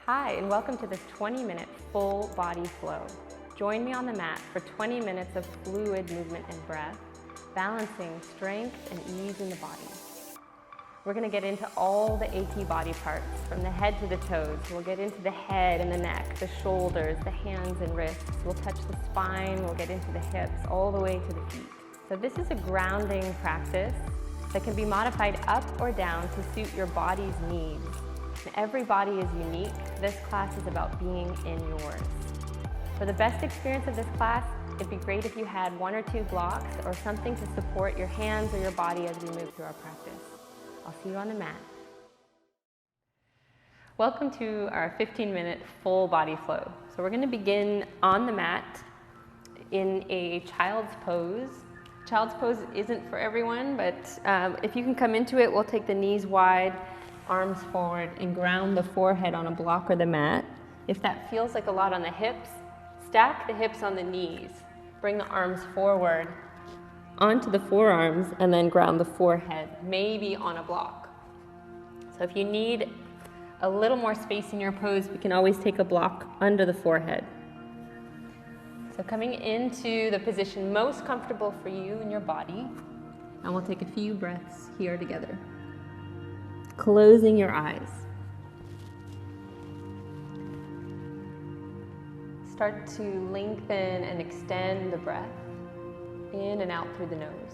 Hi, and welcome to this 20-minute full body flow. Join me on the mat for 20 minutes of fluid movement and breath, balancing strength and ease in the body. We're going to get into all the achy body parts, from the head to the toes. We'll get into the head and the neck, the shoulders, the hands and wrists. We'll touch the spine, we'll get into the hips, all the way to the feet. So this is a grounding practice that can be modified up or down to suit your body's needs. And every body is unique. This class is about being in yours. For the best experience of this class, it'd be great if you had 1 or 2 blocks or something to support your hands or your body as we move through our practice. I'll see you on the mat. Welcome to our 15-minute full body flow. So we're going to begin on the mat in a child's pose. Child's pose isn't for everyone, but if you can come into it, we'll take the knees wide, arms forward, and ground the forehead on a block or the mat. If that feels like a lot on the hips, stack the hips on the knees. Bring the arms forward onto the forearms and then ground the forehead, maybe on a block. So if you need a little more space in your pose, we can always take a block under the forehead. So coming into the position most comfortable for you and your body, and we'll take a few breaths here together. Closing your eyes. Start to lengthen and extend the breath in and out through the nose.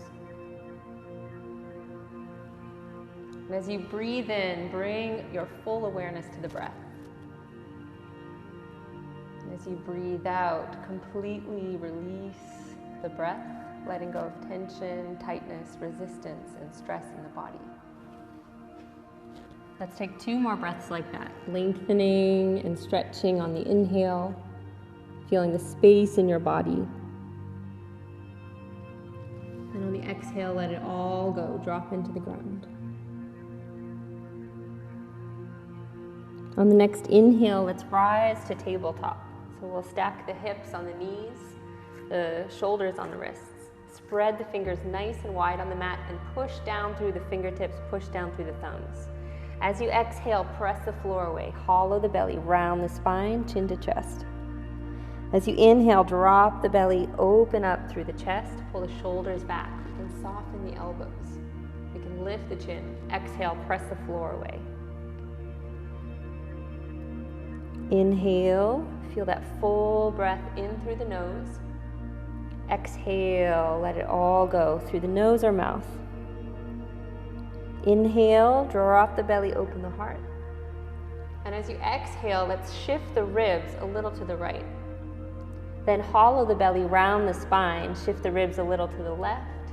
And as you breathe in, bring your full awareness to the breath. And as you breathe out, completely release the breath, letting go of tension, tightness, resistance, and stress in the body. Let's take 2 more breaths like that, lengthening and stretching on the inhale, feeling the space in your body. And on the exhale, let it all go, drop into the ground. On the next inhale, let's rise to tabletop. So we'll stack the hips on the knees, the shoulders on the wrists. Spread the fingers nice and wide on the mat and push down through the fingertips, push down through the thumbs. As you exhale, press the floor away. Hollow the belly, round the spine, chin to chest. As you inhale, drop the belly, open up through the chest, pull the shoulders back. We can soften the elbows. We can lift the chin. Exhale, press the floor away. Inhale, feel that full breath in through the nose. Exhale, let it all go through the nose or mouth. Inhale, drop the belly, open the heart. And as you exhale, let's shift the ribs a little to the right. Then hollow the belly, round the spine, shift the ribs a little to the left.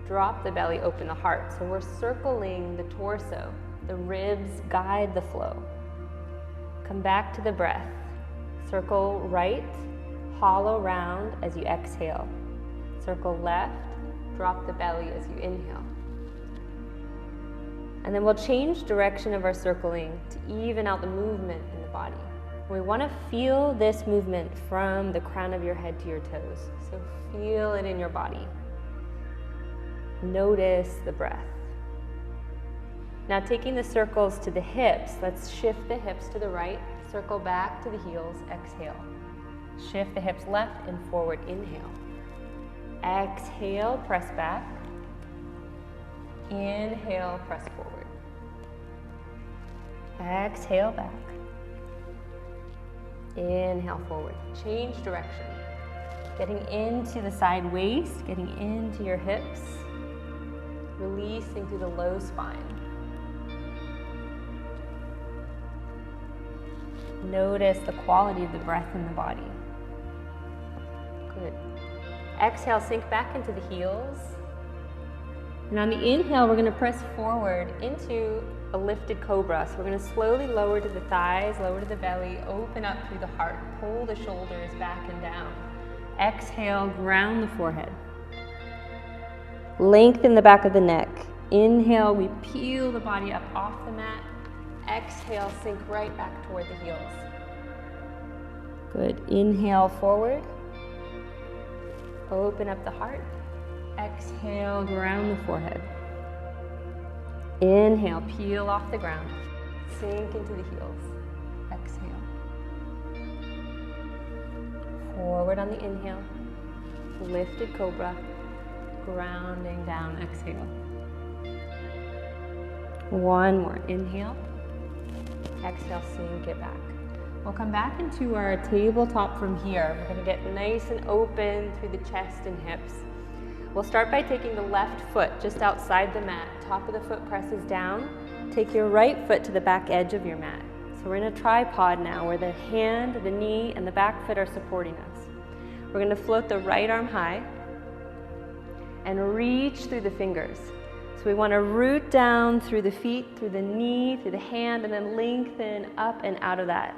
Drop the belly, open the heart. So we're circling the torso. The ribs guide the flow. Come back to the breath. Circle right, hollow round as you exhale. Circle left, drop the belly as you inhale. And then we'll change direction of our circling to even out the movement in the body. We want to feel this movement from the crown of your head to your toes. So feel it in your body. Notice the breath. Now taking the circles to the hips, let's shift the hips to the right, circle back to the heels, exhale. Shift the hips left and forward, inhale. Exhale, press back. Inhale, press forward. Exhale back. Inhale forward. Change direction. Getting into the side waist, getting into your hips. Releasing through the low spine. Notice the quality of the breath in the body. Good. Exhale, sink back into the heels. And on the inhale, we're going to press forward into a lifted Cobra. So we're going to slowly lower to the thighs, lower to the belly, open up through the heart, pull the shoulders back and down. Exhale, ground the forehead. Lengthen the back of the neck. Inhale, we peel the body up off the mat. Exhale, sink right back toward the heels. Good. Inhale forward. Open up the heart. Exhale, ground the forehead. Inhale, peel off the ground. Sink into the heels. Exhale. Forward on the inhale. Lifted Cobra. Grounding down, exhale. One more, inhale. Exhale, sink it back. We'll come back into our tabletop from here. We're gonna get nice and open through the chest and hips. We'll start by taking the left foot just outside the mat. Top of the foot presses down. Take your right foot to the back edge of your mat. So we're in a tripod now where the hand, the knee, and the back foot are supporting us. We're gonna float the right arm high and reach through the fingers. So we wanna root down through the feet, through the knee, through the hand, and then lengthen up and out of that.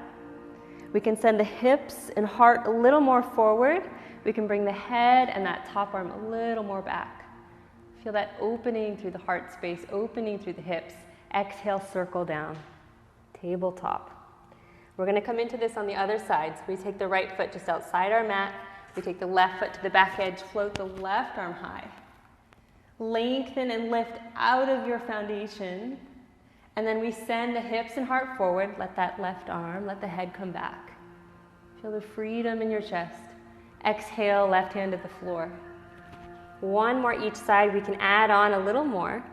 We can send the hips and heart a little more forward. We can bring the head and that top arm a little more back. Feel that opening through the heart space, opening through the hips. Exhale, circle down. Tabletop. We're gonna come into this on the other side. So we take the right foot just outside our mat. We take the left foot to the back edge, float the left arm high. Lengthen and lift out of your foundation. And then we send the hips and heart forward. Let that left arm, let the head come back. Feel the freedom in your chest. Exhale, left hand at the floor. One more each side. We can add on a little more.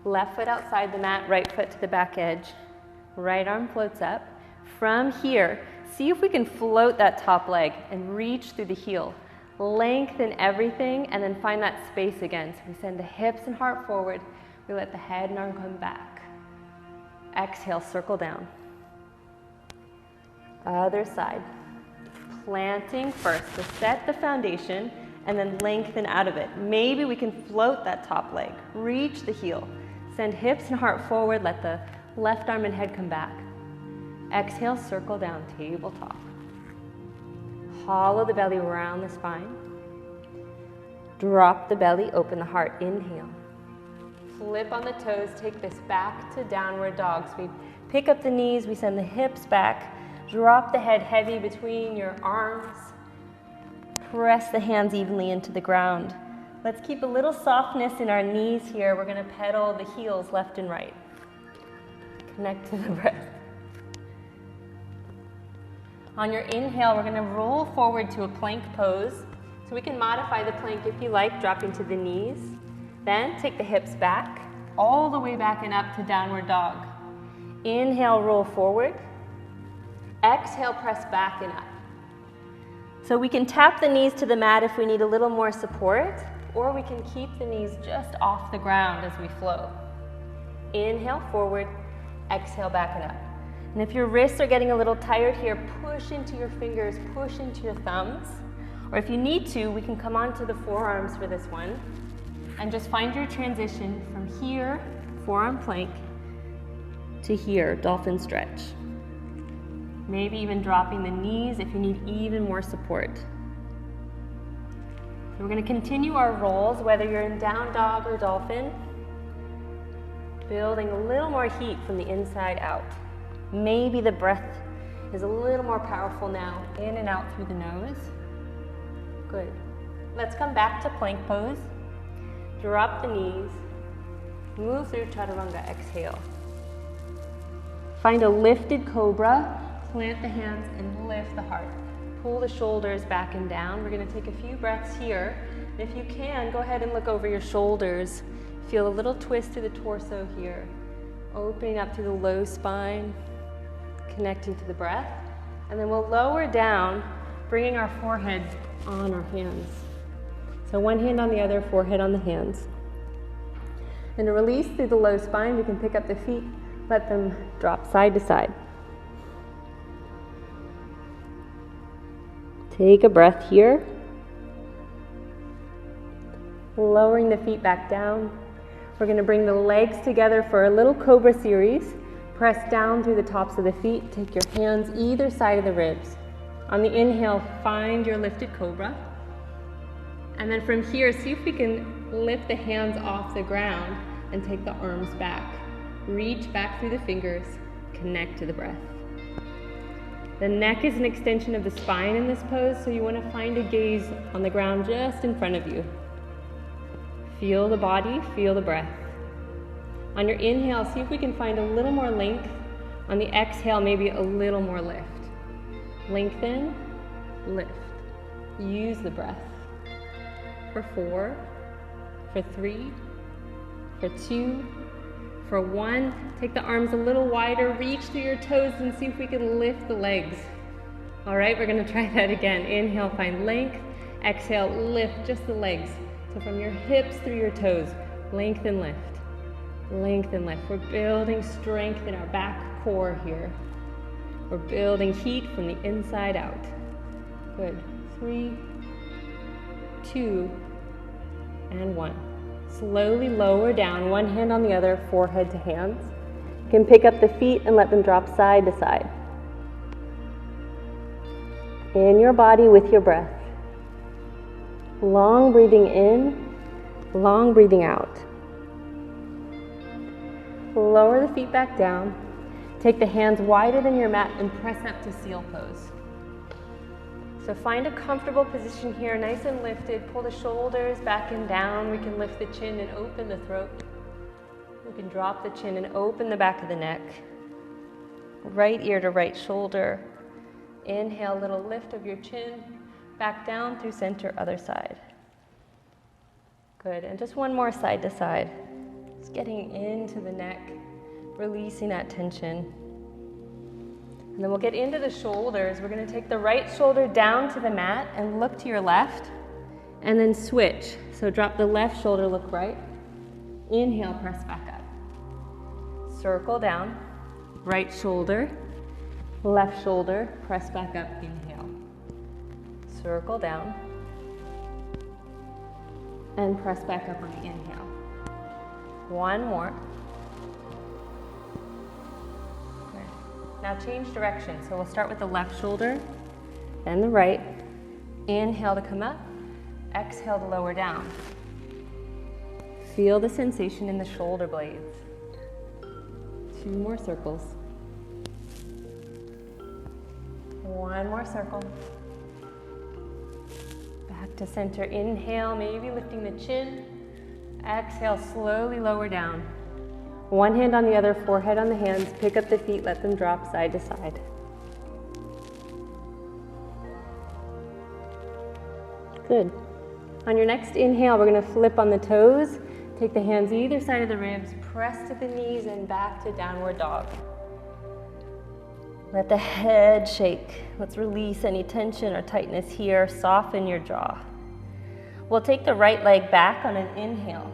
Left foot outside the mat, right foot to the back edge. Right arm floats up. From here, see if we can float that top leg and reach through the heel. Lengthen everything and then find that space again. So we send the hips and heart forward. We let the head and arm come back. Exhale, circle down. Other side. Planting first, so set the foundation and then lengthen out of it. Maybe we can float that top leg, reach the heel. Send hips and heart forward, let the left arm and head come back. Exhale, circle down, tabletop. Hollow the belly around the spine. Drop the belly, open the heart, inhale. Flip on the toes, take this back to downward dog. So we pick up the knees, we send the hips back, drop the head heavy between your arms. Press the hands evenly into the ground. Let's keep a little softness in our knees here. We're gonna pedal the heels left and right. Connect to the breath. On your inhale, we're gonna roll forward to a plank pose. So we can modify the plank if you like, dropping to the knees. Then take the hips back, all the way back and up to downward dog. Inhale, roll forward. Exhale, press back and up. So we can tap the knees to the mat if we need a little more support, or we can keep the knees just off the ground as we flow. Inhale, forward. Exhale, back and up. And if your wrists are getting a little tired here, push into your fingers, push into your thumbs. Or if you need to, we can come onto the forearms for this one. And just find your transition from here, forearm plank, to here, dolphin stretch. Maybe even dropping the knees if you need even more support. So we're going to continue our rolls, whether you're in down dog or dolphin, building a little more heat from the inside out. Maybe the breath is a little more powerful now, in and out through the nose. Good. Let's come back to plank pose. Drop the knees, move through chaturanga, exhale. Find a lifted cobra, plant the hands and lift the heart. Pull the shoulders back and down. We're gonna take a few breaths here. And if you can, go ahead and look over your shoulders. Feel a little twist to the torso here. Opening up through the low spine, connecting to the breath. And then we'll lower down, bringing our forehead on our hands. So one hand on the other, forehead on the hands. And to release through the low spine, we can pick up the feet, let them drop side to side. Take a breath here. Lowering the feet back down. We're going to bring the legs together for a little Cobra series. Press down through the tops of the feet. Take your hands either side of the ribs. On the inhale, find your lifted Cobra. And then from here, see if we can lift the hands off the ground and take the arms back. Reach back through the fingers, connect to the breath. The neck is an extension of the spine in this pose, so you want to find a gaze on the ground just in front of you. Feel the body, feel the breath. On your inhale, see if we can find a little more length. On the exhale, maybe a little more lift. Lengthen, lift. Use the breath. For 4, for 3, for 2, for 1. Take the arms a little wider, reach through your toes and see if we can lift the legs. All right, we're gonna try that again. Inhale, find length. Exhale, lift just the legs. So from your hips through your toes, length and lift. Length and lift. We're building strength in our back core here. We're building heat from the inside out. Good. 3, 2, and 1. Slowly lower down, one hand on the other, forehead to hands. You can pick up the feet and let them drop side to side. In your body with your breath. Long breathing in, long breathing out. Lower the feet back down. Take the hands wider than your mat and press up to seal pose. So find a comfortable position here, nice and lifted. Pull the shoulders back and down. We can lift the chin and open the throat. We can drop the chin and open the back of the neck. Right ear to right shoulder. Inhale, little lift of your chin. Back down through center, other side. Good, and just one more side to side. Just getting into the neck, releasing that tension. And then we'll get into the shoulders. We're going to take the right shoulder down to the mat and look to your left, and then switch. So drop the left shoulder, look right. Inhale, press back up. Circle down, right shoulder, left shoulder, press back up, inhale. Circle down, and press back up on the inhale. One more. Now change direction. So we'll start with the left shoulder, then the right. Inhale to come up, exhale to lower down. Feel the sensation in the shoulder blades. 2 more circles. 1 more circle. Back to center. Inhale, maybe lifting the chin. Exhale, slowly lower down. One hand on the other, forehead on the hands. Pick up the feet, let them drop side to side. Good. On your next inhale, we're going to flip on the toes. Take the hands either side of the ribs, press to the knees and back to downward dog. Let the head shake. Let's release any tension or tightness here. Soften your jaw. We'll take the right leg back on an inhale.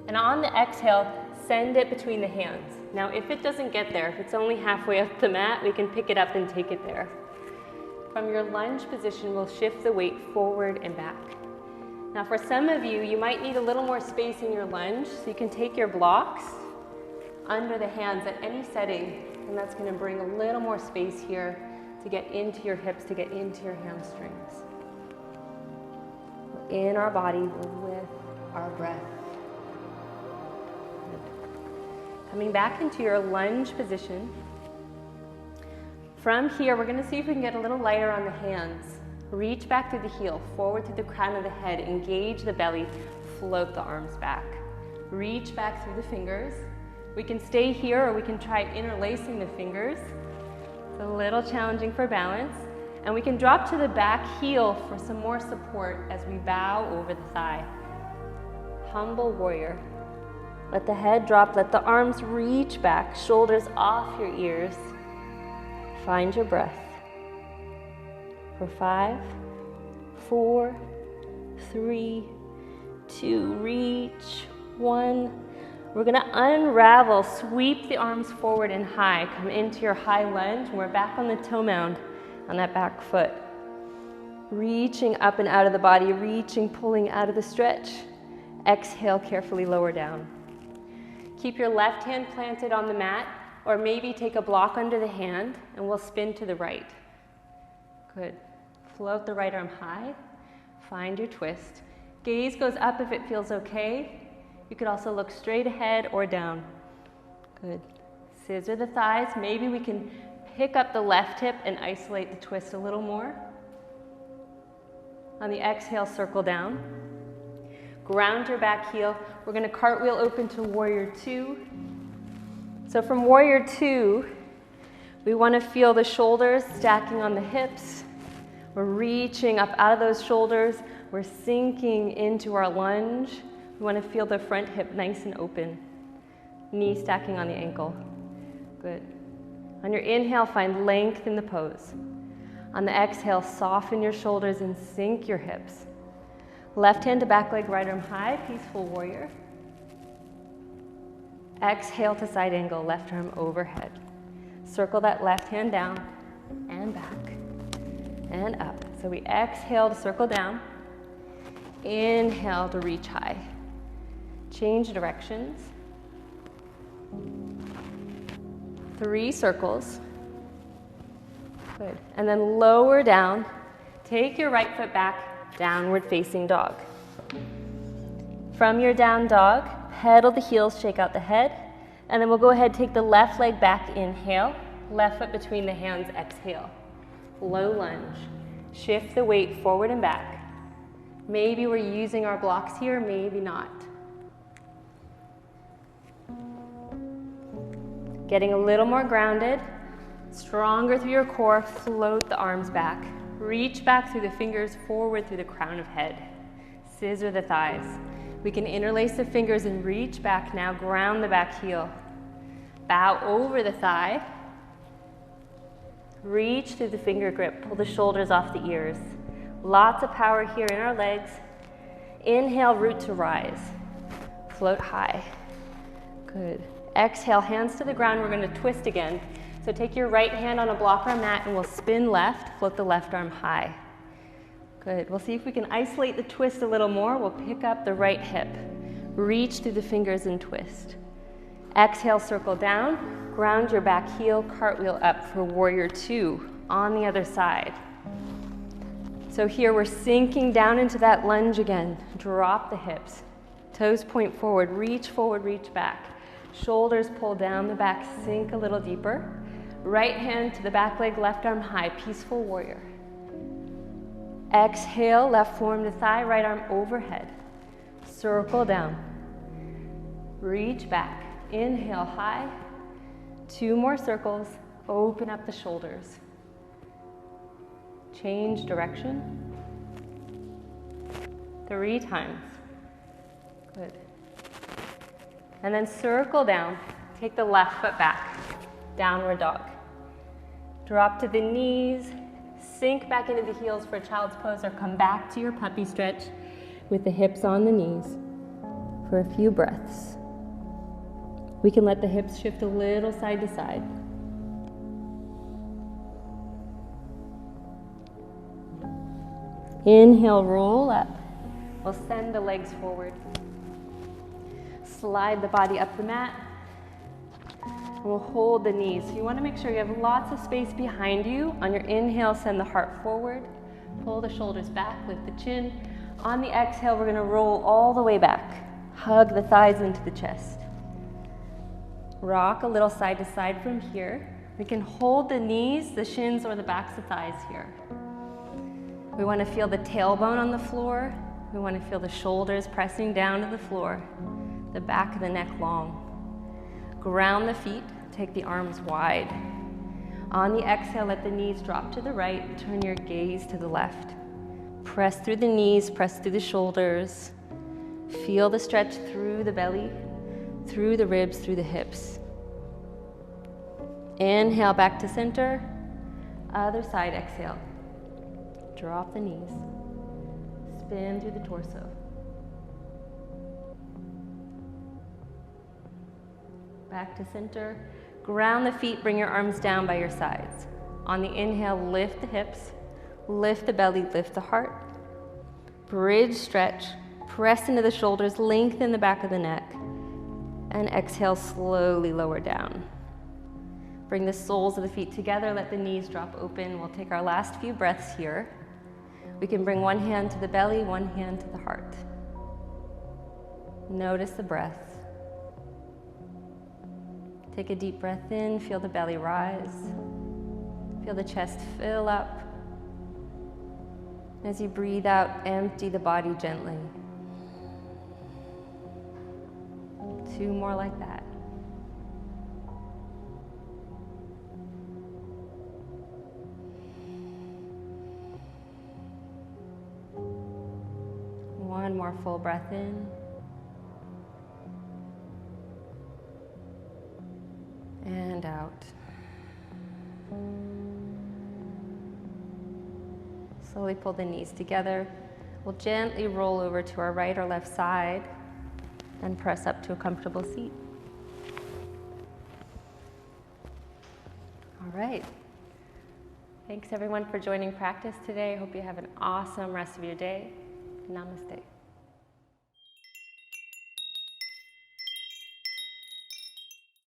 And on the exhale, send it between the hands. Now, if it doesn't get there, if it's only halfway up the mat, we can pick it up and take it there. From your lunge position, we'll shift the weight forward and back. Now, for some of you, you might need a little more space in your lunge, so you can take your blocks under the hands at any setting, and that's going to bring a little more space here to get into your hips, to get into your hamstrings. We're in our body with our breath. Coming back into your lunge position. From here, we're going to see if we can get a little lighter on the hands. Reach back through the heel, forward to the crown of the head, engage the belly, float the arms back. Reach back through the fingers. We can stay here or we can try interlacing the fingers. It's a little challenging for balance. And we can drop to the back heel for some more support as we bow over the thigh. Humble warrior. Let the head drop, let the arms reach back, shoulders off your ears. Find your breath. For 5, 4, 3, 2, reach, 1. We're gonna unravel, sweep the arms forward and high. Come into your high lunge, and we're back on the toe mound on that back foot. Reaching up and out of the body, reaching, pulling out of the stretch. Exhale, carefully lower down. Keep your left hand planted on the mat, or maybe take a block under the hand, and we'll spin to the right. Good. Float the right arm high. Find your twist. Gaze goes up if it feels okay. You could also look straight ahead or down. Good. Scissor the thighs. Maybe we can pick up the left hip and isolate the twist a little more. On the exhale, circle down. Ground your back heel. We're going to cartwheel open to warrior 2. So from warrior 2, we want to feel the shoulders stacking on the hips. We're reaching up out of those shoulders. We're sinking into our lunge. We want to feel the front hip nice and open. Knee stacking on the ankle. Good. On your inhale, find length in the pose. On the exhale, soften your shoulders and sink your hips. Left hand to back leg, right arm high, peaceful warrior. Exhale to side angle, left arm overhead. Circle that left hand down and back and up. So we exhale to circle down. Inhale to reach high. Change directions. 3 circles. Good. And then lower down. Take your right foot back, downward facing dog. From your down dog, pedal the heels, shake out the head. And then we'll go ahead, take the left leg back, inhale. Left foot between the hands, exhale. Low lunge. Shift the weight forward and back. Maybe we're using our blocks here, maybe not. Getting a little more grounded, stronger through your core, float the arms back. Reach back through the fingers, forward through the crown of head. Scissor the thighs. We can interlace the fingers and reach back now, ground the back heel. Bow over the thigh. Reach through the finger grip, pull the shoulders off the ears. Lots of power here in our legs. Inhale, root to rise. Float high. Good. Exhale, hands to the ground. We're going to twist again. So take your right hand on a block or mat and we'll spin left, float the left arm high. Good. We'll see if we can isolate the twist a little more. We'll pick up the right hip. Reach through the fingers and twist. Exhale, circle down. Ground your back heel, cartwheel up for warrior 2 on the other side. So here we're sinking down into that lunge again. Drop the hips. Toes point forward, reach back. Shoulders pull down the back, sink a little deeper. Right hand to the back leg, left arm high, peaceful warrior. Exhale, left forearm to thigh, right arm overhead. Circle down. Reach back. Inhale, high. 2 more circles. Open up the shoulders. Change direction. 3 times. Good. And then circle down. Take the left foot back. Downward dog. Drop to the knees. Sink back into the heels for child's pose or come back to your puppy stretch with the hips on the knees for a few breaths. We can let the hips shift a little side to side. Inhale, roll up. We'll send the legs forward. Slide the body up the mat. And we'll hold the knees. So you want to make sure you have lots of space behind you. On your inhale, send the heart forward. Pull the shoulders back, lift the chin. On the exhale, we're going to roll all the way back. Hug the thighs into the chest. Rock a little side to side from here. We can hold the knees, the shins, or the backs of thighs here. We want to feel the tailbone on the floor. We want to feel the shoulders pressing down to the floor, the back of the neck long. Ground the feet, take the arms wide. On the exhale, let the knees drop to the right, turn your gaze to the left. Press through the knees, press through the shoulders. Feel the stretch through the belly, through the ribs, through the hips. Inhale, back to center. Other side, exhale. Drop the knees. Spin through the torso. Back to center. Ground the feet, bring your arms down by your sides. On the inhale, lift the hips, lift the belly, lift the heart. Bridge stretch, press into the shoulders, lengthen the back of the neck. And exhale, slowly lower down. Bring the soles of the feet together, let the knees drop open. We'll take our last few breaths here. We can bring one hand to the belly, one hand to the heart. Notice the breath. Take a deep breath in, feel the belly rise. Feel the chest fill up. As you breathe out, empty the body gently. 2 more like that. One more full breath in. And out. Slowly pull the knees together. We'll gently roll over to our right or left side and press up to a comfortable seat. All right. Thanks everyone for joining practice today. I hope you have an awesome rest of your day. Namaste.